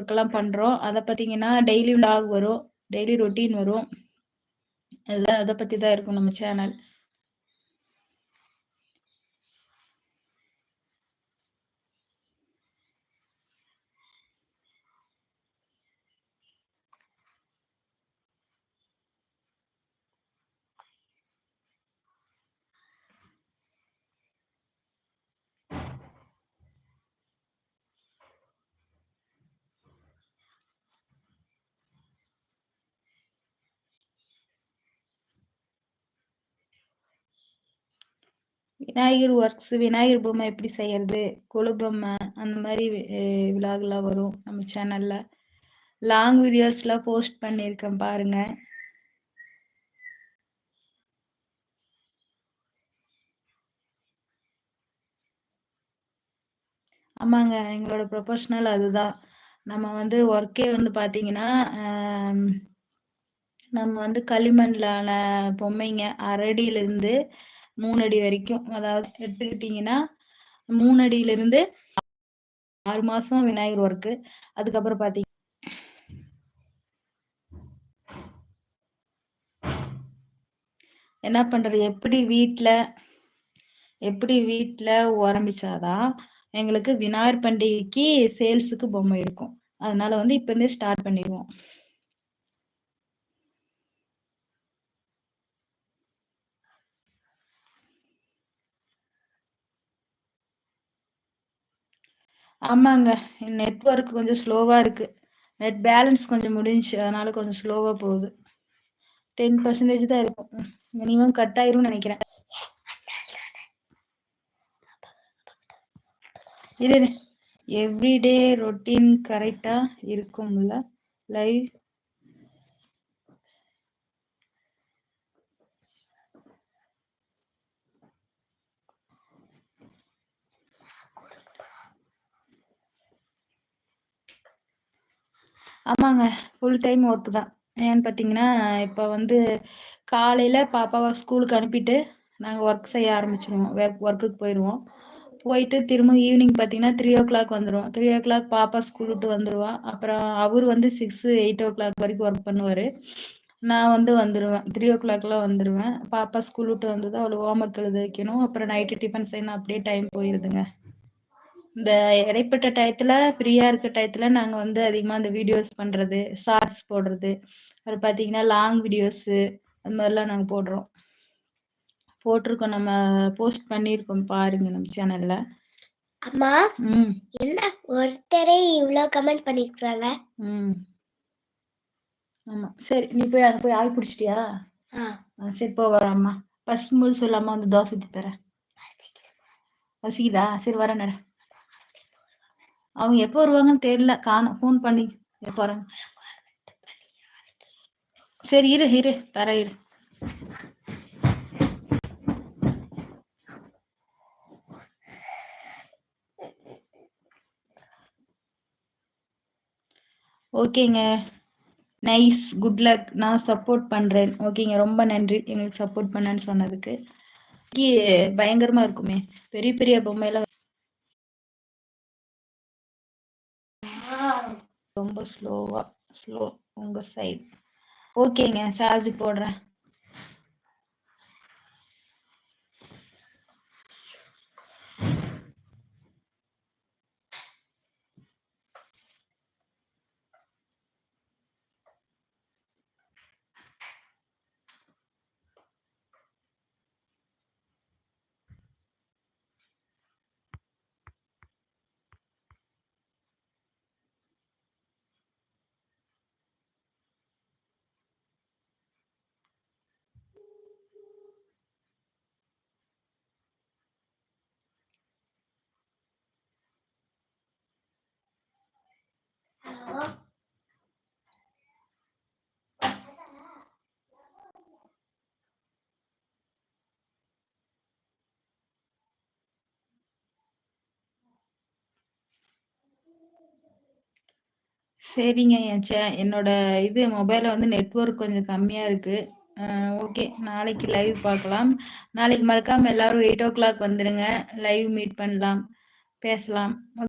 ஒர்க்லாம் பண்றோம். அத பார்த்தீங்கன்னா, டெய்லி விளாக் வரும். டெய்லி ரொட்டீன் வரும். அத பத்தி தான் இருக்கும் நம்ம சேனல். விநாயகர் ஒர்க்ஸ், விநாயகர் பொம்மை எப்படி செய்யறது, கொலு பொம்மை அந்த மாதிரி விலாக்லாம் வரும் நம்ம சேனல்ல. லாங் வீடியோஸ்லாம் போஸ்ட் பண்ணியிருக்கேன் பாருங்க. ஆமாங்க, எங்களோட ப்ரொஃபஷ்னல் அதுதான். நம்ம வந்து ஒர்க்கே வந்து பார்த்தீங்கன்னா, நம்ம வந்து களிமண்லான பொம்மைங்க 1/2 அடியிலிருந்து 3 அடி வரைக்கும், அதாவது எடுத்துக்கிட்டிங்கன்னா 3 அடியிலிருந்து 6 மாசம் விநாயகர் ஒர்க்கு. அதுக்கப்புறம் பார்த்தீங்க என்ன பண்றது, எப்படி வீட்ல ஆரம்பிச்சாதான் எங்களுக்கு விநாயகர் பண்டிகைக்கு சேல்ஸுக்கு பொம்மை இருக்கும். அதனால வந்து இப்ப இருந்தே ஸ்டார்ட் பண்ணிடுவோம். ஆமாங்க, நெட்வொர்க் கொஞ்சம் ஸ்லோவா இருக்கு. நெட் பேலன்ஸ் கொஞ்சம் முடிஞ்சுச்சு, அதனால கொஞ்சம் ஸ்லோவா போகுது. 10% தான் இருக்கும். மினிமம் கட் ஆயிரும்னு நினைக்கிறேன். இது எவ்ரிடே ரொட்டீன் கரெக்டா இருக்கும்ல லைவ்? ஆமாங்க, ஃபுல் டைம் ஒர்க் தான். ஏன்னு பார்த்தீங்கன்னா, இப்போ வந்து காலையில் பாப்பாவை ஸ்கூலுக்கு அனுப்பிட்டு நாங்கள் ஒர்க் செய்ய ஆரம்பிச்சிடுவோம். ஒர்க்குக்கு போயிடுவோம். போயிட்டு திரும்ப ஈவினிங் பார்த்தீங்கன்னா 3:00 வந்துடுவோம். 3:00 பாப்பா ஸ்கூல் விட்டு வந்துடுவா. அப்புறம் அவர் வந்து 6, 8 வரைக்கும் ஒர்க் பண்ணுவார். நான் வந்து வந்துடுவேன். 3:00 வந்துடுவேன். பாப்பா ஸ்கூல் விட்டு வந்து தான் அவளுக்கு ஹோம் ஒர்க் எழுத வைக்கணும். அப்புறம் நைட்டு டிஃபன் செய்யணும். அப்படியே டைம் போயிடுதுங்க. இந்த இடைப்பட்ட டயத்துல ஃப்ரீயா இருக்க டயத்துல நாங்க வந்து அதிகமா இந்த வீடியோஸ் பண்றது, ஷார்ட்ஸ் போடுறது, அது பார்த்தீங்கன்னா லாங் வீடியோஸு அந்த மாதிரிலாம் நாங்க போட்டிருக்கோம். நம்ம போஸ்ட் பண்ணியிருக்கோம் பாருங்க நம்ம சேனல்ல. அம்மா, என்ன ஒருத்தரே இவ்ளோ கமெண்ட் பண்ணிருக்காங்க? ஆமா, சரி நீ போய் அங்க போய் ஆய் பிடிச்சிட்டியா? சரி போ, வர அம்மா. பசிக்கும் போது சொல்லாம வந்து தோசை ஊற்றி தரேன். பசிக்குதா? சரி வரேன் நட. அவங்க எப்போ வருவாங்கன்னு தெரியல, காணும். ஃபோன் பண்ணி எப்போ வராங்க. சரி இரு தர இரு. ஓகேங்க, நைஸ், குட் லக். நான் சப்போர்ட் பண்ணுறேன். ஓகேங்க, ரொம்ப நன்றி எங்களுக்கு சப்போர்ட் பண்ணேன்னு சொன்னதுக்கு. பயங்கரமாக இருக்குமே, பெரிய பெரிய பொம்மையெல்லாம். ரொம்ப ஸ்லோ உங்கள் சைடு. ஓகேங்க, சார்ஜ் போடுறேன். சரிங்க, என்னோட இது மொபைலில் வந்து நெட்வொர்க் கொஞ்சம் கம்மியாக இருக்குது. ஓகே, நாளைக்கு லைவ் பார்க்கலாம். நாளைக்கு மறக்காமல் எல்லோரும் 8:00 வந்துடுங்க. லைவ் மீட் பண்ணலாம், பேசலாம்.